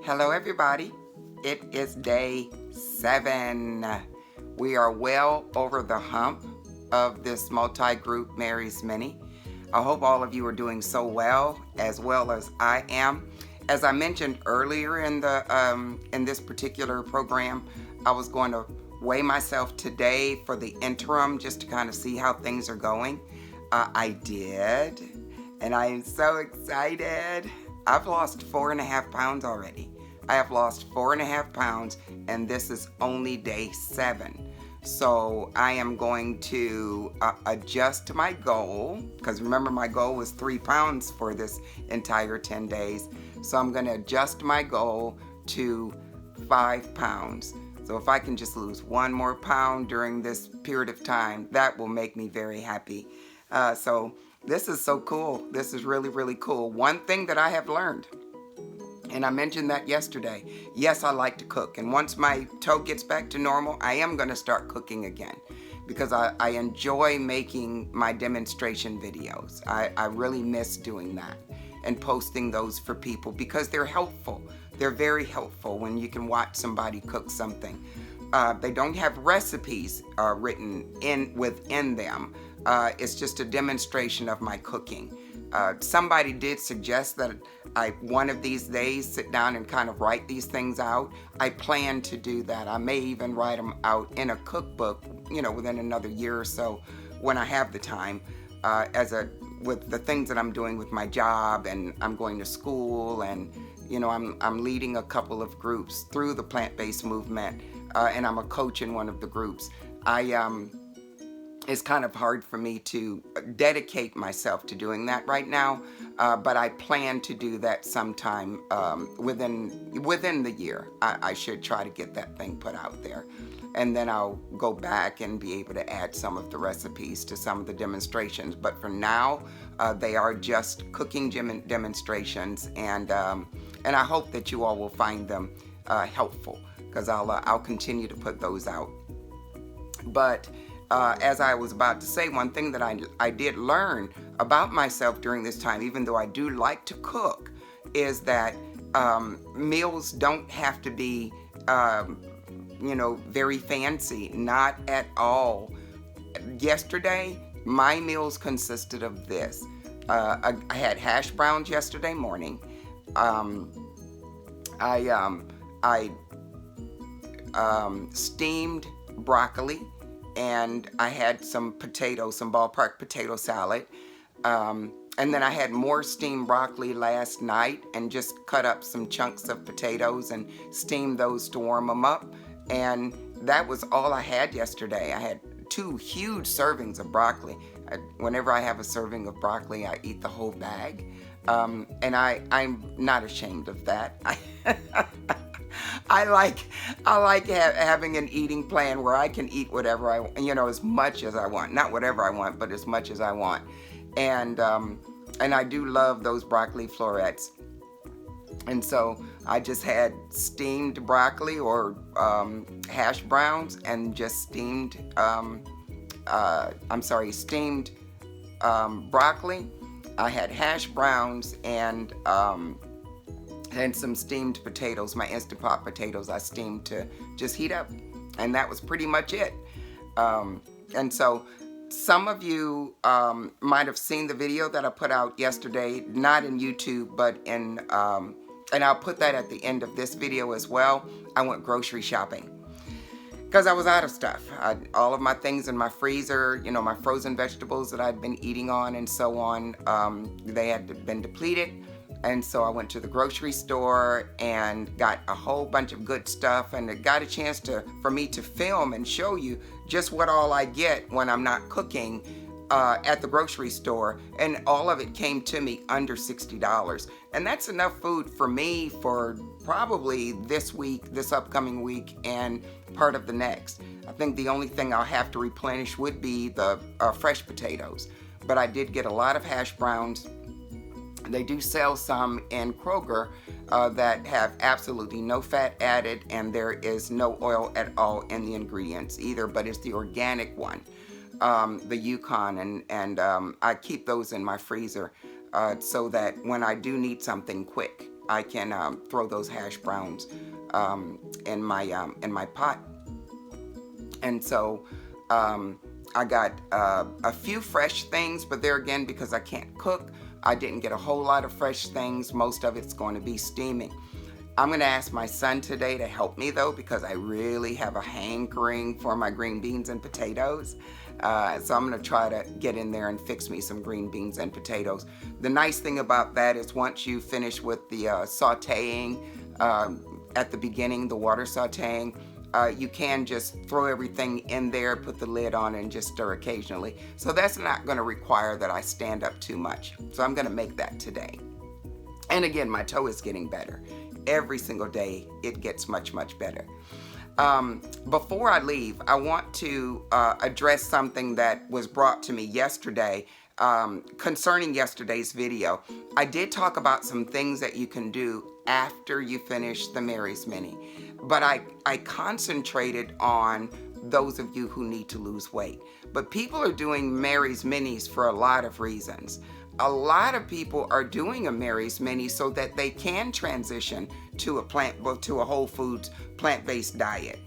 Hello, everybody. It is day 7. We are well over the hump of this multi-group Mary's Mini. I hope all of you are doing so well as I am. As I mentioned earlier in this particular program, I was going to weigh myself today for the interim just to kind of see how things are going. I did, and I am so excited. I've lost 4.5 pounds already. I have lost 4.5 pounds, and this is only day 7. So I am going to adjust my goal, because remember my goal was 3 pounds for this entire 10 days. So I'm going to adjust my goal to 5 pounds. So if I can just lose 1 more pound during this period of time, that will make me very happy. So this is so cool. This is really, really cool. One thing that I have learned, and I mentioned that yesterday, yes, I like to cook. And once my toe gets back to normal, I am going to start cooking again because I enjoy making my demonstration videos. I really miss doing that and posting those for people because they're helpful. They're very helpful when you can watch somebody cook something. They don't have recipes written within them. It's just a demonstration of my cooking. Somebody did suggest that I one of these days sit down and kind of write these things out. I plan to do that. I may even write them out in a cookbook, within another year or so when I have the time, with the things that I'm doing with my job, and I'm going to school, and I'm leading a couple of groups through the plant-based movement, and I'm a coach in one of the groups. It's kind of hard for me to dedicate myself to doing that right now, but I plan to do that sometime within the year. I should try to get that thing put out there, and then I'll go back and be able to add some of the recipes to some of the demonstrations. But for now, they are just cooking demonstrations, and I hope that you all will find them helpful, because I'll continue to put those out. But as I was about to say, one thing that I did learn about myself during this time, even though I do like to cook, is that meals don't have to be, very fancy. Not at all. Yesterday, my meals consisted of this. I had hash browns yesterday morning. I steamed broccoli, and I had some ballpark potato salad. And then I had more steamed broccoli last night and just cut up some chunks of potatoes and steamed those to warm them up. And that was all I had yesterday. I had 2 huge servings of broccoli. Whenever I have a serving of broccoli, I eat the whole bag. And I'm not ashamed of that. I like having an eating plan where I can eat whatever I want, as much as I want. Not whatever I want, but as much as I want. And I do love those broccoli florets. And so I just had steamed broccoli or hash browns, and just steamed broccoli. I had hash browns and some steamed potatoes, my Instant Pot potatoes I steamed to just heat up. And that was pretty much it. And so some of you might have seen the video that I put out yesterday, not in YouTube, but and I'll put that at the end of this video as well. I went grocery shopping because I was out of stuff. All of my things in my freezer, my frozen vegetables that I'd been eating on and so on, they had been depleted. And so I went to the grocery store and got a whole bunch of good stuff, and it got a chance for me to film and show you just what all I get when I'm not cooking at the grocery store. And all of it came to me under $60. And that's enough food for me for probably this week, this upcoming week, and part of the next. I think the only thing I'll have to replenish would be the fresh potatoes. But I did get a lot of hash browns. They do sell some in Kroger that have absolutely no fat added, and there is no oil at all in the ingredients either, but it's the organic one, the Yukon, and I keep those in my freezer so that when I do need something quick, I can throw those hash browns in my pot. And so I got a few fresh things, but there again, because I can't cook, I didn't get a whole lot of fresh things. Most of it's going to be steaming. I'm going to ask my son today to help me, though, because I really have a hankering for my green beans and potatoes. So I'm going to try to get in there and fix me some green beans and potatoes. The nice thing about that is once you finish with the sauteing at the beginning, the water sauteing, you can just throw everything in there, put the lid on, and just stir occasionally. So that's not going to require that I stand up too much. So I'm going to make that today. And again, my toe is getting better. Every single day, it gets much, much better. Before I leave, I want to address something that was brought to me yesterday concerning yesterday's video. I did talk about some things that you can do after you finish the Mary's Mini, but I concentrated on those of you who need to lose weight. But people are doing Mary's Minis for a lot of reasons. A lot of people are doing a Mary's Mini so that they can transition to a whole foods plant-based diet.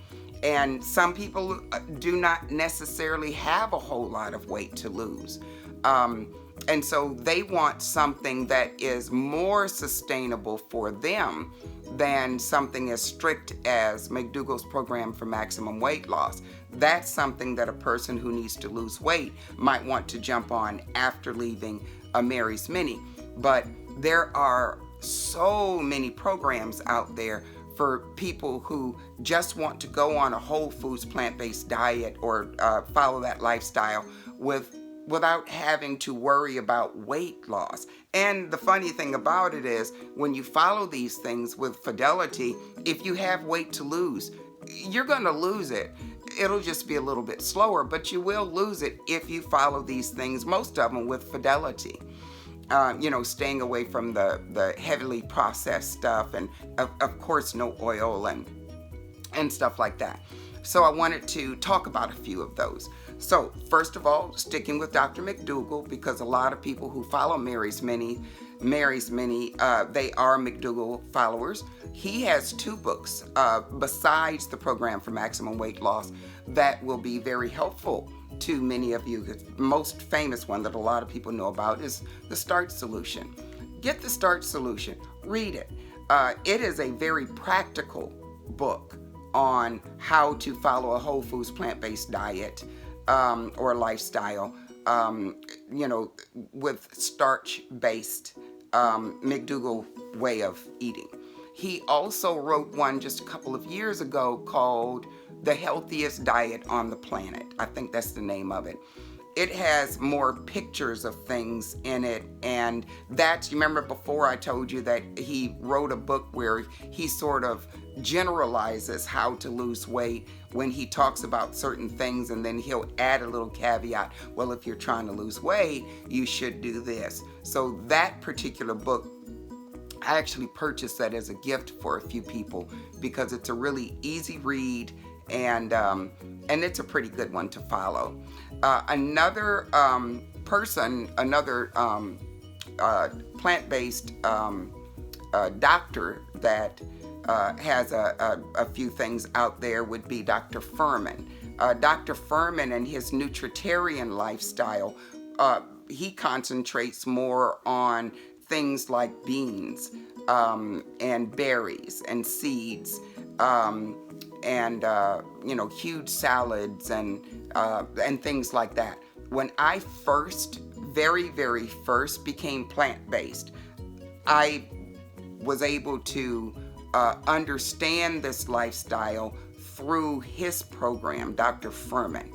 And some people do not necessarily have a whole lot of weight to lose. And so they want something that is more sustainable for them than something as strict as McDougall's program for maximum weight loss. That's something that a person who needs to lose weight might want to jump on after leaving a Mary's Mini. But there are so many programs out there for people who just want to go on a whole foods plant-based diet or follow that lifestyle without having to worry about weight loss. And the funny thing about it is, when you follow these things with fidelity, if you have weight to lose, you're going to lose it. It'll just be a little bit slower, but you will lose it if you follow these things, most of them with fidelity. Staying away from the heavily processed stuff, and of course no oil and stuff like that. So I wanted to talk about a few of those. So first of all, sticking with Dr. McDougall, because a lot of people who follow Mary's Mini, they are McDougall followers. He has 2 books besides the program for maximum weight loss that will be very helpful to many of you. The most famous one that a lot of people know about is The Start Solution. Get The Start Solution. Read it. It is a very practical book on how to follow a whole foods plant-based diet or lifestyle, with starch-based McDougall way of eating. He also wrote one just a couple of years ago called The Healthiest Diet on the Planet. I think that's the name of it. It has more pictures of things in it, and you remember before I told you that he wrote a book where he sort of generalizes how to lose weight when he talks about certain things, and then he'll add a little caveat, well, if you're trying to lose weight, you should do this. So that particular book, I actually purchased that as a gift for a few people because it's a really easy read, and it's a pretty good one to follow. Another plant-based doctor that has a few things out there would be Dr. Furman. Dr. Furman and his nutritarian lifestyle, he concentrates more on things like beans and berries and seeds and huge salads and things like that. When I very, very first became plant-based, I was able to understand this lifestyle through his program, Dr. Furman.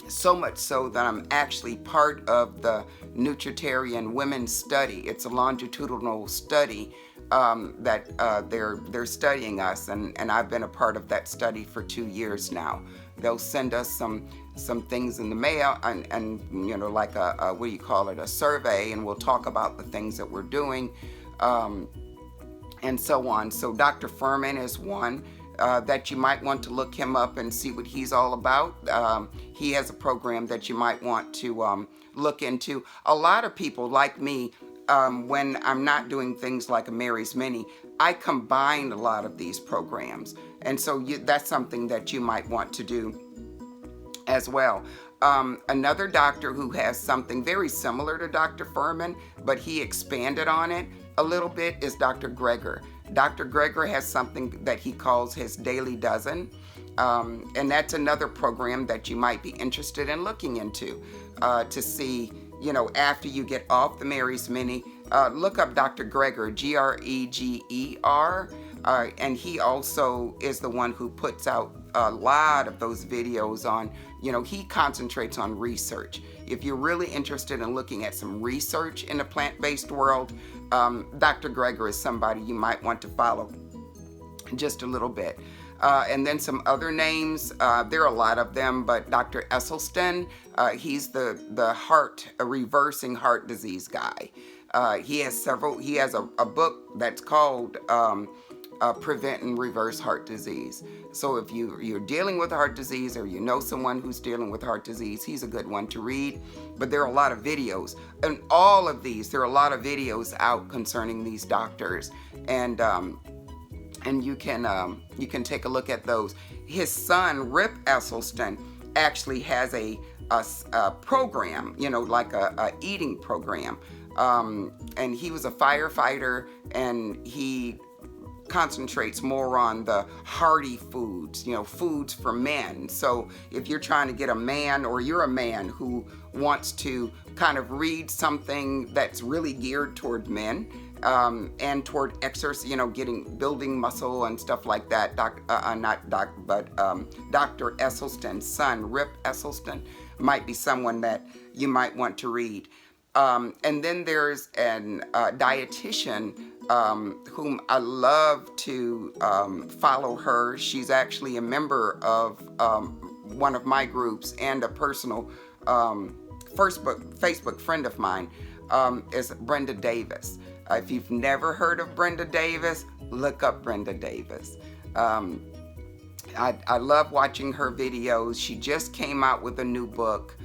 So much so that I'm actually part of the Nutritarian Women's Study. It's a longitudinal study that they're studying us, and I've been a part of that study for 2 years now. They'll send us some things in the mail and like a survey, and we'll talk about the things that we're doing and so on. So Dr. Furman is one that you might want to look him up and see what he's all about. He has a program that you might want to look into. A lot of people like me when I'm not doing things like a Mary's Mini, I combine a lot of these programs. And so that's something that you might want to do as well. Another doctor who has something very similar to Dr. Furman, but he expanded on it a little bit, is Dr. Greger. Dr. Greger has something that he calls his Daily Dozen. And that's another program that you might be interested in looking into to see, after you get off the Mary's Mini. Look up Dr. Greger, Greger, and he also is the one who puts out a lot of those videos on, he concentrates on research. If you're really interested in looking at some research in the plant-based world, Dr. Greger is somebody you might want to follow just a little bit. And then some other names, there are a lot of them, but Dr. Esselstyn, he's the reversing heart disease guy. He has a book that's called Prevent and Reverse Heart Disease. So if you're dealing with heart disease, or you know someone who's dealing with heart disease, he's a good one to read. But there are a lot of videos, and all of these, there are a lot of videos out concerning these doctors, and you can take a look at those. His son, Rip Esselstyn, actually has a program, like a eating program. And he was a firefighter, and he concentrates more on the hearty foods, foods for men. So if you're trying to get a man, or you're a man who wants to kind of read something that's really geared toward men, and toward exercise, building muscle and stuff like that. Dr. Esselstyn's son, Rip Esselstyn, might be someone that you might want to read. And then there's a dietitian whom I love to follow her. She's actually a member of one of my groups, and a personal Facebook friend of mine is Brenda Davis. If you've never heard of Brenda Davis, look up Brenda Davis. I love watching her videos. She just came out with a new book.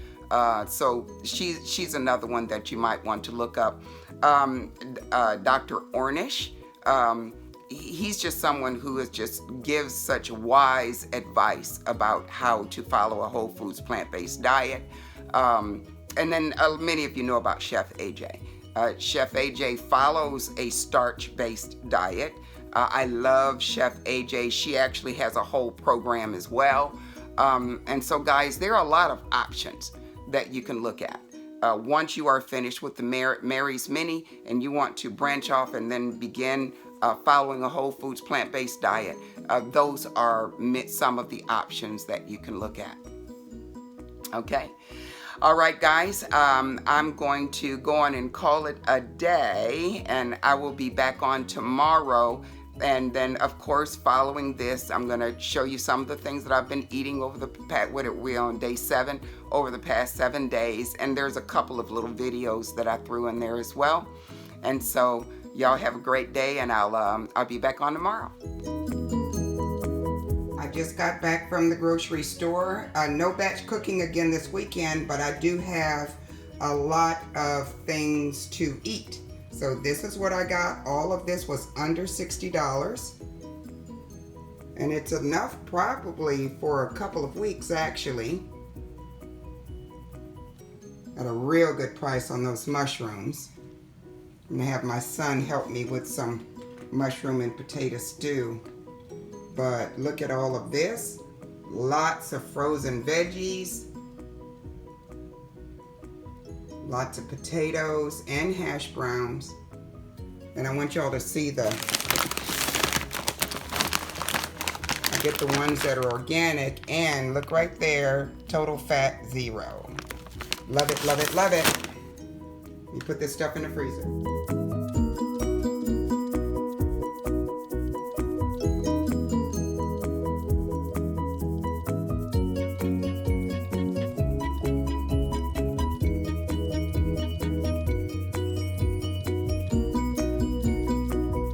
So she's another one that you might want to look up. Dr. Ornish, he's just someone who gives such wise advice about how to follow a whole foods plant-based diet. And then many of you know about Chef AJ. Chef AJ follows a starch-based diet. I love Chef AJ. She actually has a whole program as well. And so guys, there are a lot of options that you can look at. Once you are finished with the Mary's Mini and you want to branch off and then begin following a whole foods plant-based diet, those are some of the options that you can look at. Okay. All right, guys, I'm going to go on and call it a day, and I will be back on tomorrow. And then, of course, following this, I'm going to show you some of the things that I've been eating over the past, we're on day 7, over the past 7 days. And there's a couple of little videos that I threw in there as well. And so y'all have a great day, and I'll be back on tomorrow. I just got back from the grocery store. No batch cooking again this weekend, but I do have a lot of things to eat. So this is what I got. All of this was under $60. And it's enough probably for a couple of weeks, actually. At a real good price on those mushrooms. I'm gonna have my son help me with some mushroom and potato stew. But look at all of this. Lots of frozen veggies. Lots of potatoes and hash browns. And I want y'all to see I get the ones that are organic, and look right there, total fat 0. Love it, love it, love it. You put this stuff in the freezer.